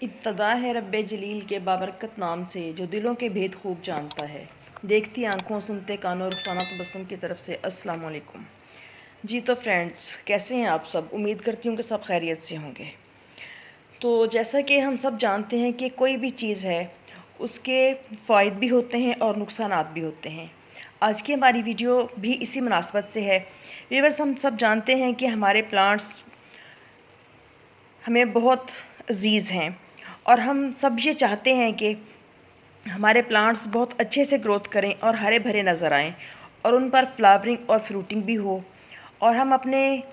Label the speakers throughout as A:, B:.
A: इब्तदा है रब्बे जलील के बाबरकत नाम से जो दिलों के भेद खूब जानता है। देखती आंखों सुनते कानों रुखसाना तबस्सुम की तरफ से अस्सलाम वालेकुम। जी तो फ्रेंड्स, कैसे हैं आप सब? उम्मीद करती हूँ कि सब खैरियत से होंगे। तो जैसा कि हम सब जानते हैं कि कोई भी चीज़ है उसके फ़ायदे भी होते हैं और नुकसानात भी होते हैं। आज की हमारी वीडियो भी इसी मुनासबत से है। व्यूअर्स, हम सब जानते हैं कि हमारे प्लांट्स हमें बहुत अजीज़ हैं और हम सब ये चाहते हैं कि हमारे प्लांट्स बहुत अच्छे से ग्रोथ करें और हरे भरे नज़र आएं और उन पर फ्लावरिंग और फ्रूटिंग भी हो। और हम अपने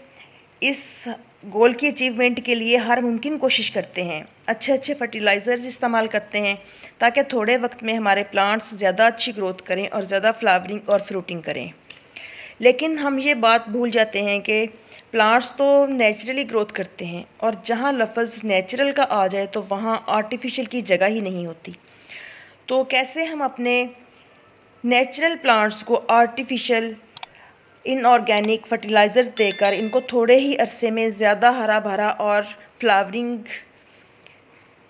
A: इस गोल की अचीवमेंट के लिए हर मुमकिन कोशिश करते हैं, अच्छे अच्छे फर्टिलाइज़र्स इस्तेमाल करते हैं ताकि थोड़े वक्त में हमारे प्लांट्स ज़्यादा अच्छी ग्रोथ करें और ज़्यादा फ्लावरिंग और फ्रूटिंग करें। लेकिन हम ये बात भूल जाते हैं कि प्लांट्स तो नेचुरली ग्रोथ करते हैं और जहाँ लफ्ज़ नेचुरल का आ जाए तो वहाँ आर्टिफिशियल की जगह ही नहीं होती। तो कैसे हम अपने नेचुरल प्लांट्स को आर्टिफिशियल इनऑर्गेनिक फर्टिलाइज़र्स देकर इनको थोड़े ही अरसे में ज़्यादा हरा भरा और फ्लावरिंग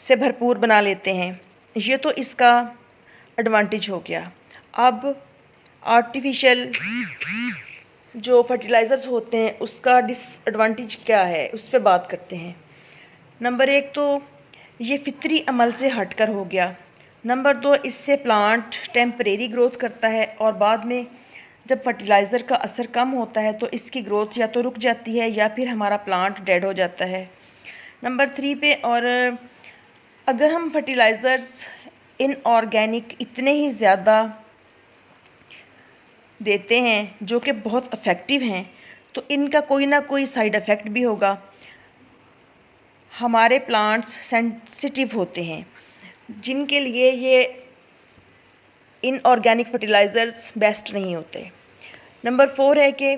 A: से भरपूर बना लेते हैं, ये तो इसका एडवांटेज हो गया। अब आर्टिफिशियल जो फर्टिलाइज़र्स होते हैं उसका डिसएडवांटेज क्या है, उस पर बात करते हैं। नंबर एक तो ये फितरी अमल से हटकर हो गया। नंबर दो, इससे प्लांट टेम्परेरी ग्रोथ करता है और बाद में जब फर्टिलाइज़र का असर कम होता है तो इसकी ग्रोथ या तो रुक जाती है या फिर हमारा प्लांट डेड हो जाता है। नंबर थ्री पे, और अगर हम फर्टिलाइज़र्स इनऑर्गेनिक इतने ही ज़्यादा देते हैं जो कि बहुत इफ़ेक्टिव हैं, तो इनका कोई ना कोई साइड इफ़ेक्ट भी होगा। हमारे प्लांट्स सेंसिटिव होते हैं जिनके लिए ये इनऑर्गेनिक फर्टिलाइज़र्स बेस्ट नहीं होते। नंबर फोर है कि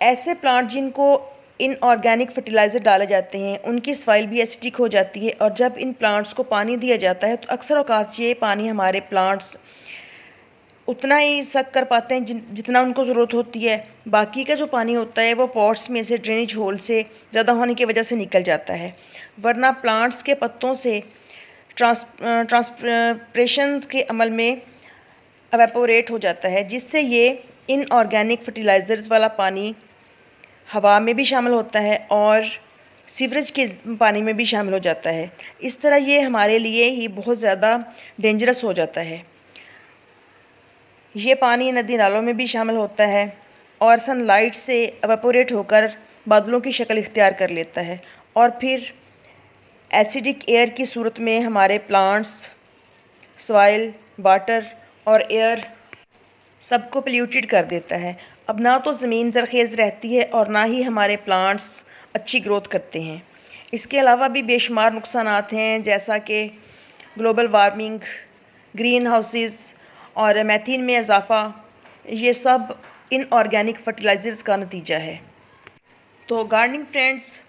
A: ऐसे प्लांट जिनको इनऑर्गेनिक फर्टिलाइज़र डाले जाते हैं उनकी सॉइल भी एसिडिक हो जाती है और जब इन प्लांट्स को पानी दिया जाता है तो अक्सर औक़ात ये पानी हमारे प्लांट्स उतना ही सक कर पाते हैं जितना उनको ज़रूरत होती है। बाकी का जो पानी होता है वो पॉट्स में से ड्रेनेज होल से ज़्यादा होने की वजह से निकल जाता है, वरना प्लांट्स के पत्तों से ट्रांसप्रेशन के अमल में एवेपोरेट हो जाता है, जिससे ये इनऑर्गेनिक फर्टिलाइज़र्स वाला पानी हवा में भी शामिल होता है और सीवरेज के पानी में भी शामिल हो जाता है। इस तरह ये हमारे लिए ही बहुत ज़्यादा डेंजरस हो जाता है। ये पानी नदी नालों में भी शामिल होता है और सनलाइट से एवेपोरेट होकर बादलों की शक्ल इख्तियार कर लेता है और फिर एसिडिक एयर की सूरत में हमारे प्लांट्स, सॉइल, वाटर और एयर सबको पोल्यूटेड कर देता है। अब ना तो ज़मीन ज़रख़ेज़ रहती है और ना ही हमारे प्लांट्स अच्छी ग्रोथ करते हैं। इसके अलावा भी बेशुमार नुकसानात हैं, जैसा कि ग्लोबल वार्मिंग, ग्रीन हाउसेस और मीथेन में इजाफ़ा। ये सब इनऑर्गेनिक फर्टिलाइज़र्स का नतीजा है। तो गार्डनिंग फ्रेंड्स,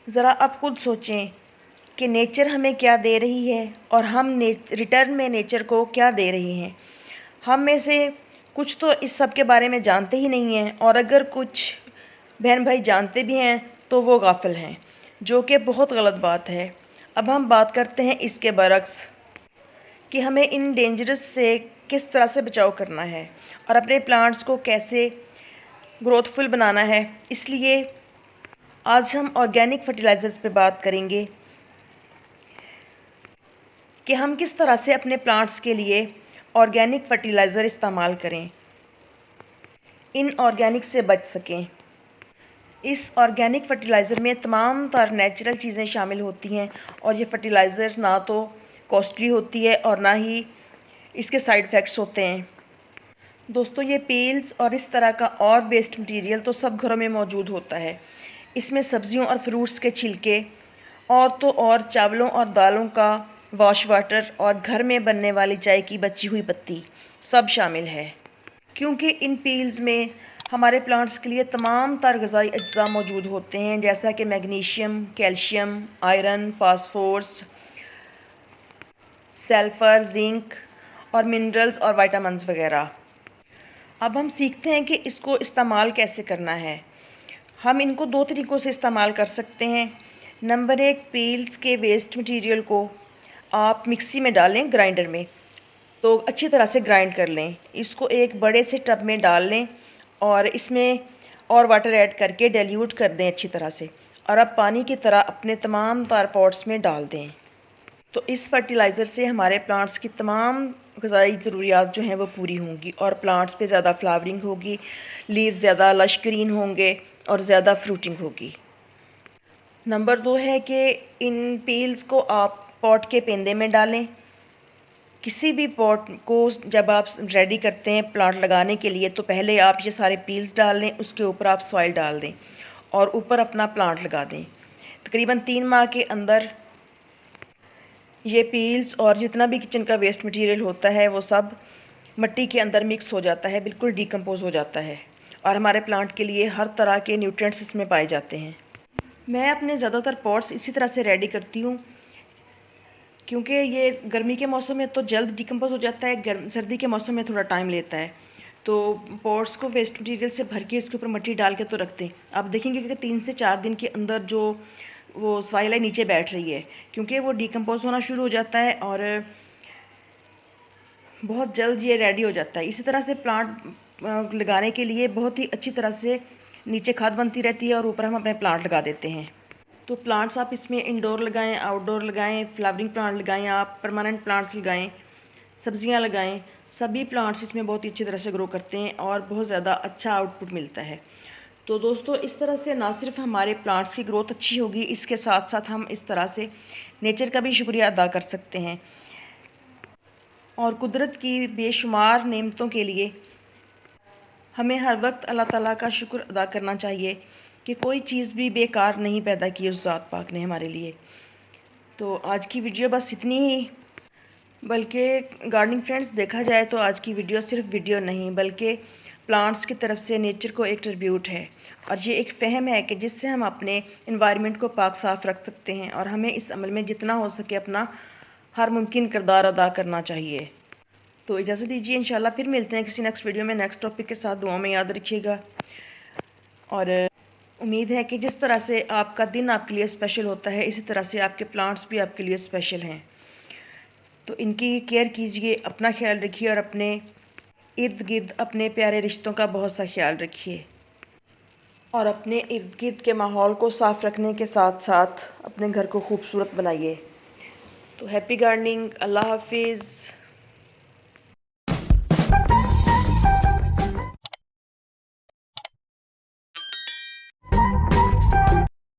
A: ज़रा आप खुद सोचें कि नेचर हमें क्या दे रही है और हम रिटर्न में नेचर को क्या दे रही हैं। हम में से कुछ तो इस सब के बारे में जानते ही नहीं हैं और अगर कुछ बहन भाई जानते भी हैं तो वो गाफिल हैं, जो कि बहुत गलत बात है। अब हम बात करते हैं इसके बरक्स कि हमें इन डेंजरस से किस तरह से बचाव करना है और अपने प्लांट्स को कैसे ग्रोथफुल बनाना है। इसलिए आज हम ऑर्गेनिक फर्टिलाइज़र्स पे बात करेंगे कि हम किस तरह से अपने प्लांट्स के लिए ऑर्गेनिक फर्टिलाइज़र इस्तेमाल करें, इनऑर्गेनिक से बच सकें। इस ऑर्गेनिक फ़र्टिलाइज़र में तमाम तर नेचुरल चीज़ें शामिल होती हैं और ये फ़र्टिलाइज़र ना तो कॉस्टली होती है और ना ही इसके साइड इफ़ेक्ट्स होते हैं। दोस्तों, ये पील्स और इस तरह का और वेस्ट मटेरियल तो सब घरों में मौजूद होता है। इसमें सब्ज़ियों और फ्रूट्स के छिलके और तो और चावलों और दालों का वॉश वाटर और घर में बनने वाली चाय की बची हुई पत्ती सब शामिल है, क्योंकि इन पील्स में हमारे प्लांट्स के लिए तमाम तर ग़िज़ाई अज्जा मौजूद होते हैं, जैसा कि magnesium, calcium, iron, phosphorus, sulphur, zinc और मिनरल्स और विटामिन्स वगैरह। अब हम सीखते हैं कि इसको इस्तेमाल कैसे करना है। हम इनको दो तरीक़ों से इस्तेमाल कर सकते हैं। नंबर 1, पील्स के वेस्ट मटेरियल को आप मिक्सी में डालें, ग्राइंडर में, तो अच्छी तरह से ग्राइंड कर लें। इसको एक बड़े से टब में डाल लें और इसमें और वाटर ऐड करके डाइल्यूट कर दें अच्छी तरह से, और अब पानी की तरह अपने तमाम तार पॉट्स में डाल दें। तो इस फर्टिलाइज़र से हमारे प्लांट्स की तमाम ग़िज़ाई ज़रूरियात जो हैं वो पूरी होंगी और प्लांट्स पे ज़्यादा फ्लावरिंग होगी, लीव्स ज़्यादा लश ग्रीन होंगे और ज़्यादा फ्रूटिंग होगी। नंबर 2 है कि इन पील्स को आप पॉट के पेंदे में डालें। किसी भी पॉट को जब आप रेडी करते हैं प्लांट लगाने के लिए, तो पहले आप ये सारे पील्स डाल लें, उसके ऊपर आप सॉइल डाल दें और ऊपर अपना प्लांट लगा दें। तकरीबन 3 माह के अंदर ये पील्स और जितना भी किचन का वेस्ट मटेरियल होता है वो सब मिट्टी के अंदर मिक्स हो जाता है, बिल्कुल डिकम्पोज़ हो जाता है और हमारे प्लांट के लिए हर तरह के न्यूट्रिएंट्स इसमें पाए जाते हैं। मैं अपने ज़्यादातर पॉट्स इसी तरह से रेडी करती हूँ, क्योंकि ये गर्मी के मौसम में तो जल्द डिकम्पोज़ हो जाता है, सर्दी के मौसम में थोड़ा टाइम लेता है। तो पॉट्स को वेस्ट मटेरियल से भर के इसके ऊपर मिट्टी डाल के तो रखते हैं। आप देखेंगे कि 3 से 4 दिन के अंदर जो वो सॉइल है नीचे बैठ रही है, क्योंकि वो डिकम्पोज़ होना शुरू हो जाता है और बहुत जल्द ये रेडी हो जाता है। इसी तरह से प्लांट लगाने के लिए बहुत ही अच्छी तरह से नीचे खाद बनती रहती है और ऊपर हम अपने प्लांट लगा देते हैं। तो प्लांट्स आप इसमें इंडोर लगाएं, आउटडोर लगाएं, फ्लावरिंग प्लांट लगाएं, आप परमानेंट प्लांट्स लगाएं, सब्जियां लगाएं, सभी प्लांट्स इसमें बहुत ही अच्छी तरह से ग्रो करते हैं और बहुत ज़्यादा अच्छा आउटपुट मिलता है। तो दोस्तों, इस तरह से ना सिर्फ हमारे प्लांट्स की ग्रोथ अच्छी होगी, इसके साथ साथ हम इस तरह से नेचर का भी शुक्रिया अदा कर सकते हैं और कुदरत की बेशुमार नेमतों के लिए हमें हर वक्त अल्लाह ताला का शुक्र अदा करना चाहिए कि कोई चीज़ भी बेकार नहीं पैदा की उस ज़ात पाक ने हमारे लिए। तो आज की वीडियो बस इतनी ही। बल्कि गार्डनिंग फ्रेंड्स, देखा जाए तो आज की वीडियो सिर्फ वीडियो नहीं बल्कि प्लांट्स की तरफ से नेचर को एक ट्रिब्यूट है और ये एक फ़हम है कि जिससे हम अपने इन्वायरमेंट को पाक साफ़ रख सकते हैं और हमें इस अमल में जितना हो सके अपना हर मुमकिन किरदार अदा करना चाहिए। तो इजाज़त दीजिए, इंशाल्लाह फिर मिलते हैं किसी नेक्स्ट वीडियो में नेक्स्ट टॉपिक के साथ। दुआ में याद रखिएगा और उम्मीद है कि जिस तरह से आपका दिन आपके लिए स्पेशल होता है, इसी तरह से आपके प्लांट्स भी आपके लिए स्पेशल हैं। तो इनकी केयर कीजिए, अपना ख्याल रखिए और अपने इर्द गिर्द अपने प्यारे रिश्तों का बहुत सा ख्याल रखिए और अपने इर्द गिर्द के माहौल को साफ़ रखने के साथ साथ अपने घर को खूबसूरत बनाइए। तो हैप्पी गार्डनिंग, अल्लाह हाफिज़।